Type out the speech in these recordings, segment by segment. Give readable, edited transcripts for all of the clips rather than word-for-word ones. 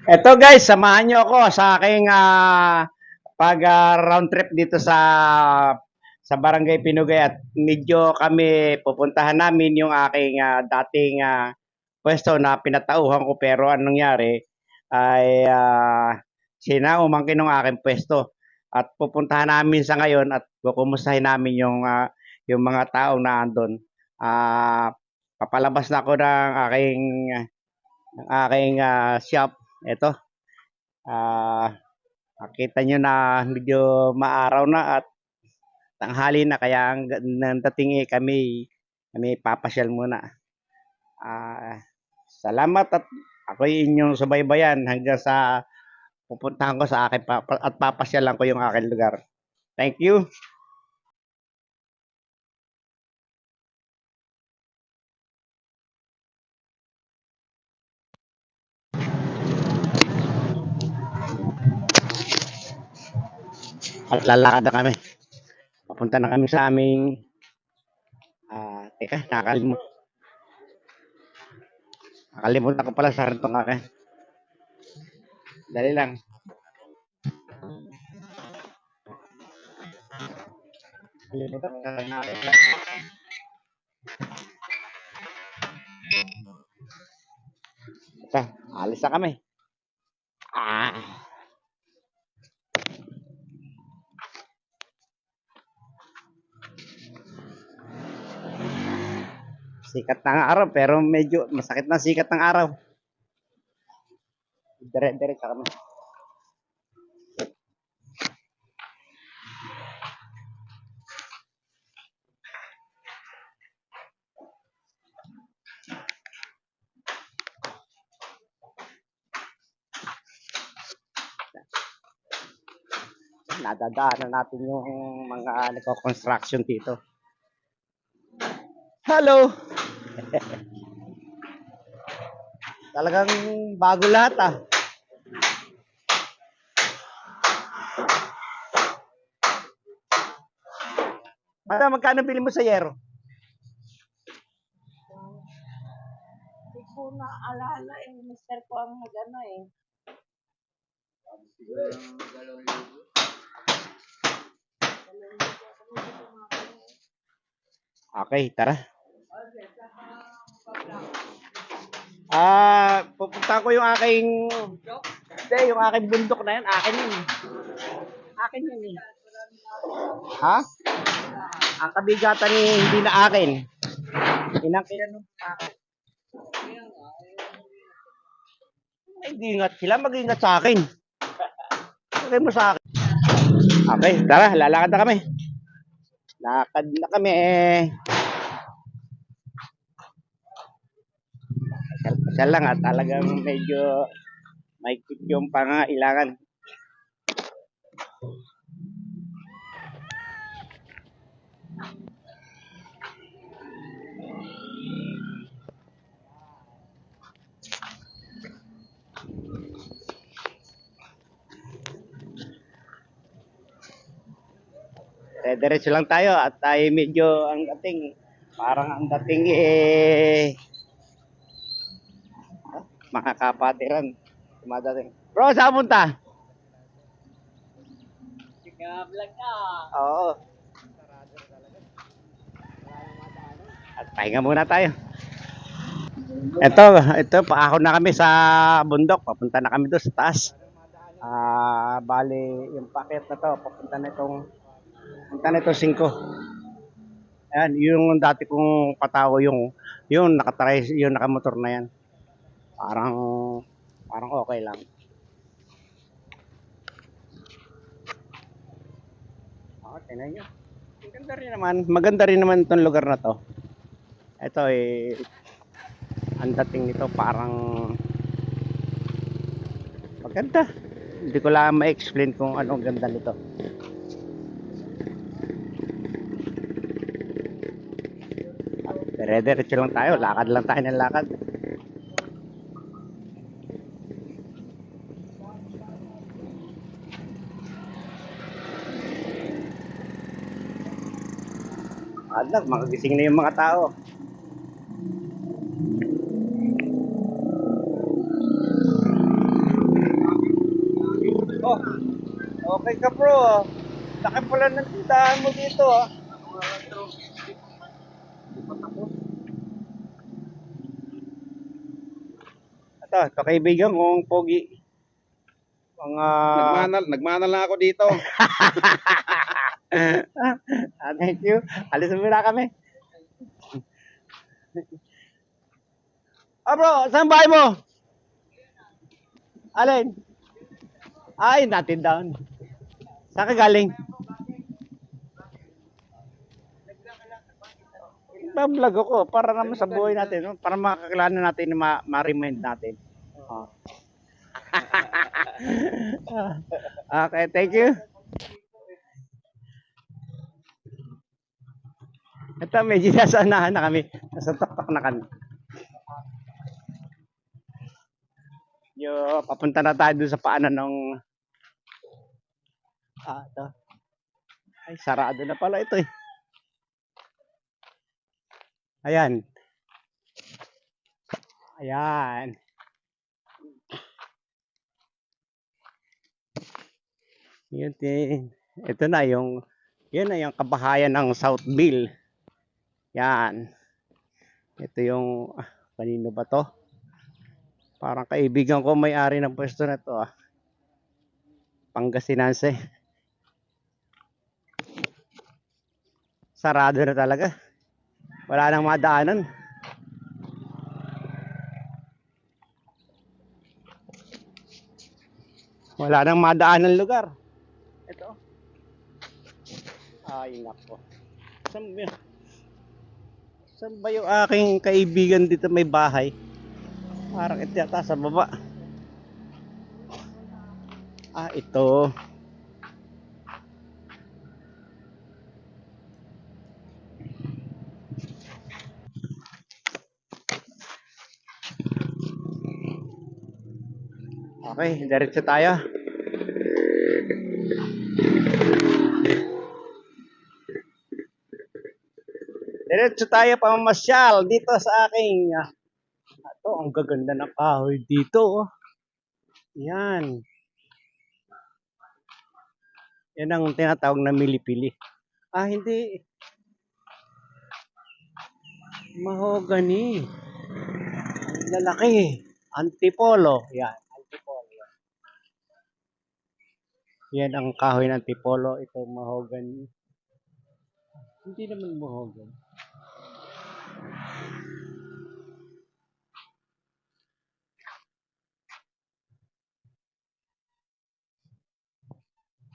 Eto guys, samahan niyo ako sa aking pag round trip dito sa Barangay Pinugay at medyo kami pupuntahan namin yung aking dating pwesto na pinatauhan ko pero anong nangyari ay umangkin ng aking pwesto at pupuntahan namin sa ngayon at kukumustahin namin yung mga taong na andon. Papalabas na ako ng aking shop. Ito. Ah, Makita nyo na medyo maaraw na at tanghali na kaya ang dating kami papasyal muna. Salamat at ako'y inyong subaybayan hanggang sa pupuntahan ko sa akin at papasyalan ko yung aking lugar. Thank you. At lalakad na kami. Papunta na kami sa aming teka, nakalimutan ko pala sa rentong akin. Dali lang. Nakalimutan ko na akin. Ito, alis na kami. Sikat ng araw pero medyo masakit na sikat ng araw. Dire-diretso kami. Nadadaanan natin yung mga nagko-construction dito. Hello! Talagang bago lahat ah. Magkano bili mo sa yero? Hindi ko naalala mister ko ang nag-ano eh. Okay, tara. Pupunta ko yung aking bundok na yan, akin yun. Akin yun eh. Ha? Ang kabigatan ni hindi na akin. Inangkilan ng akin. Mag-ingat sila, mag-ingat sa akin. Lagay mo sa akin. Okay, tara, lalakad na kami. Lakad na kami. Pasyal lang at talagang medyo may yung pangailangan. Diretso lang tayo at tayo medyo ang dating mga kapatiran dumadating. Bro, saan punta? Vlog ka. Oo. At pahinga muna tayo. Ito, paahon na kami sa bundok. Papunta na kami doon sa taas. Bali, yung packet na to, papunta na itong 5. Ayan, yung dati kong patawo yung nakatry, yung nakamotor na yan. Parang okay lang. Tingnan nyo. Maganda rin naman itong lugar na to. Ito ang dating nito parang maganda. Hindi ko lang ma-explain kung anong ganda nito. Dire-diretso lang tayo, lakad lang tayo ng lakad. Makagising na yung mga tao. Oh, okay ka bro. Laki pala ng tindahan mo dito ah. Ito kaibigan kong pogi. Mga... Nagmana lang ako dito. Thank you. Alis mo na kami. Bro, saan bahay mo? Alin? Ay, natin down. Saan ka galing? Nag-vlog ako para naman sa buhay natin, no? Para makakilala natin, ma-remind natin. Oh. Okay, thank you. Ito, medyo nasa unahan na kami. Nasa taktak na kami. Papunta na tayo doon sa paanan ng... ito. Ay, sarado na pala ito eh. Ayan. Ayan. Yun din. Ito na yung... Yan na yung kabahayan ng Southville. Yan. Ito yung... kanino ba to? Parang kaibigan ko may-ari ng pwesto na to ah. Pangasinanse. Sarado na talaga. Wala nang madaanan. Wala nang madaanan lugar. Ito. Ay, nako. Saan ba yung aking kaibigan dito may bahay? Parang ito yata sa baba. Ito. Okay, diretso tayo. Diretso tayo pamamasyal dito sa aking... ito, ang gaganda ng kahoy dito. Oh. Yan. Yan ang tinatawag na milipili. Hindi. Mahogany. Lalaki. Antipolo. Yan. Antipolo. Yan ang kahoy ng antipolo. Ito mahogany. Hindi naman mahogany.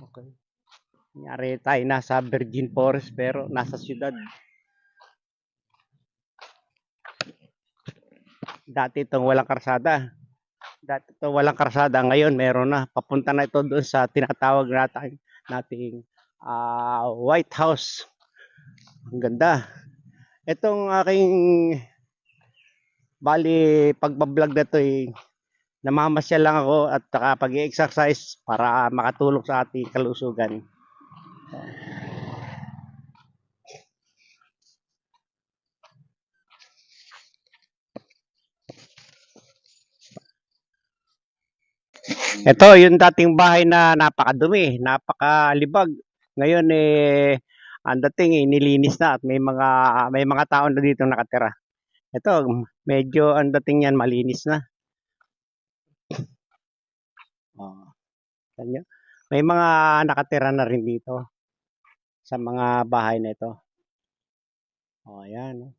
Okay. Nangyari tayo nasa Virgin Forest pero nasa syudad. Dati itong walang karsada. Ngayon meron na. Papunta na ito doon sa tinatawag nating White House. Ang ganda. Itong aking pagbablog na ito namamasyal lang ako at pag-exercise para makatulong sa ating kalusugan. Ito yung dating bahay na napakadumi, napakalibag. Ngayon ang dating nilinis na at may mga tao na dito nakatira. Ito, medyo ang dating yan malinis na. Kanyo? May mga nakatira na rin dito sa mga bahay na ito. Ayan.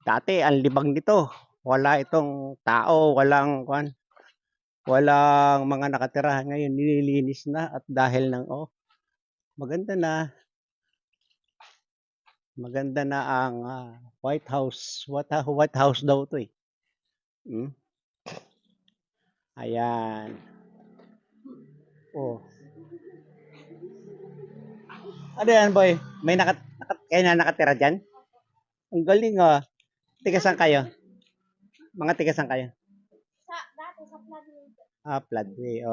Dati ang libag nito. Wala itong tao, walang mga nakatira. Ngayon nililinis na at dahil ng maganda na ang White House. White House daw to eh. Ayan. Ano yan boy? May kayo na nakatira dyan? Ang galing ah. Tigasan kayo? Mga tigasan kayo? Dati sa Floodway. Floodway.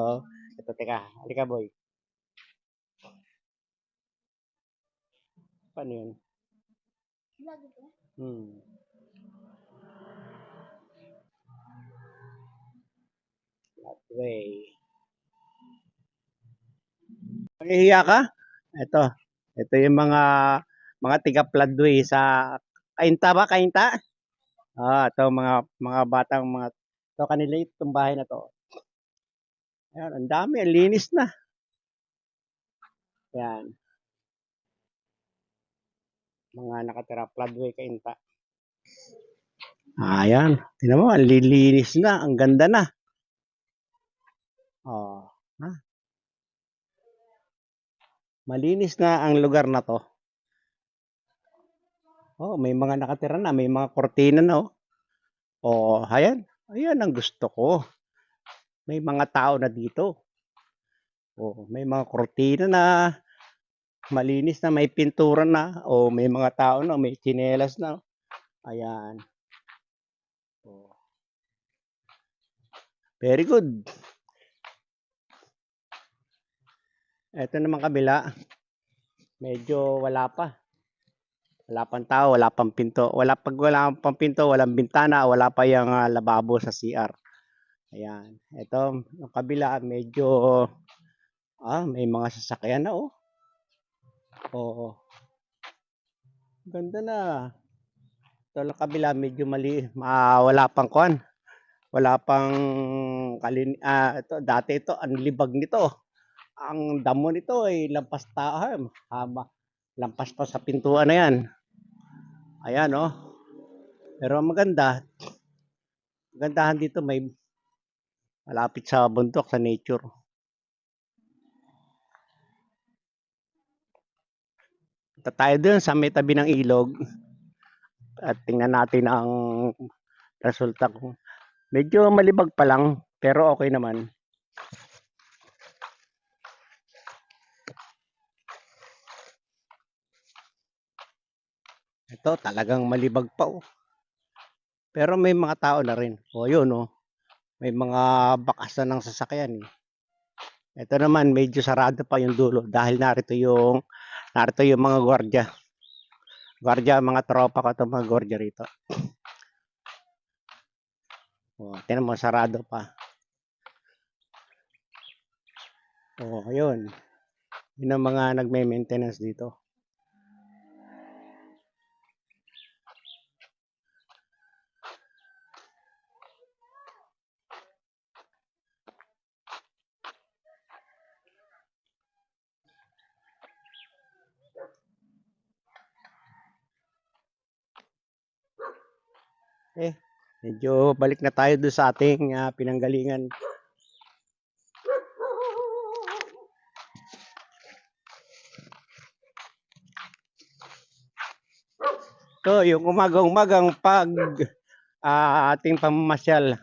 Ito, teka. Halika boy. Paano yun? Vlog ito? Floodway. Nahihiya ka? Ito. Ito yung mga tiga Floodway sa Kainta ba? Kainta? Ito mga batang mga ito kanila itong bahay na to. Ayan, ang dami, ang linis na. Ayan, mga nakatira Floodway Kainta. Ayan, tingnan mo, ang lilinis na, ang ganda na. Oh, ha? Malinis na ang lugar na to. Oh, may mga nakatira na, may mga kortina na oh. Oh, ayan. Ayan ang gusto ko. May mga tao na dito. Oh, may mga kortina na, malinis na, may pintura na. Oh, may mga tao na, may tsinelas na. Ayan. Oh, very good. Ito naman kabila. Medyo wala pa. Wala pang tao, wala pang pinto. Wala pang pinto, walang bintana, wala pa yung lababo sa CR. Ayan. Ito, yung kabila, medyo, may mga sasakyan na, oh. Oo. Ganda na. Ito lang kabila, medyo wala pang kuan. Wala pang ito, dati ito, ang libag nito. Ang damo nito ay lampas lampas pa sa pintuan na yan. Ayan, oh. Pero ang magandahan dito may malapit sa bundok, sa nature. Punta tayo dun sa may tabi ng ilog at tingnan natin ang resulta ko. Medyo malibag pa lang, pero okay naman. Ito, talagang malibag pa, oh. Pero may mga tao na rin. O, yun, oh. May mga bakas na ng sasakyan, eh. Ito naman, medyo sarado pa yung dulo dahil narito yung mga gwardiya. Mga tropa ko itong mga gwardiya rito. O, tinan mo, sarado pa. O, ayun. Yun ang mga nagme-maintenance dito. Medyo balik na tayo doon sa ating pinanggalingan. So, yung umagang ating pamamasyal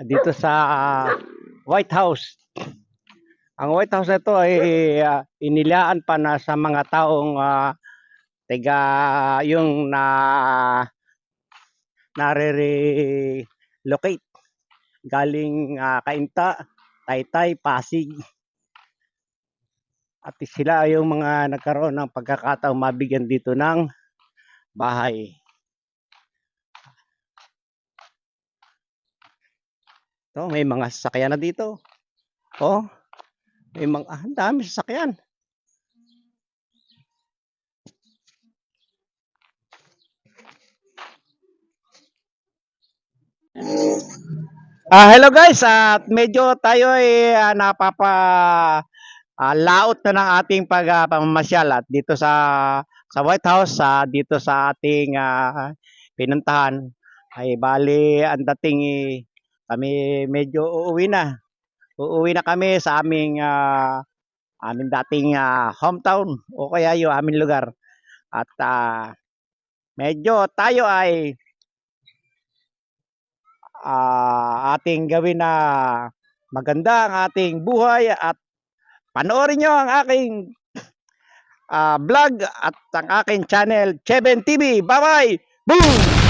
dito sa White House. Ang White House na ito ay inilaan pa na sa mga taong yung nare-relocate galing Kainta, Taytay, Pasig. At sila yung mga nagkaroon ng pagkakataong mabigyan dito ng bahay. So, may mga sasakyan na dito. Oh, may mga ang dami sasakyan. Hello guys, at medyo tayo ay laot na ng ating pamamasyal at dito sa White House, dito sa ating pinuntahan ay bali ang dating kami medyo uuwi na. Uuwi na kami sa aming dating hometown o kaya yung aming lugar. At medyo tayo ay ating gawin na maganda ang ating buhay at panoorin nyo ang aking vlog at ang aking channel, Cheben TV. Bye-bye! Boom!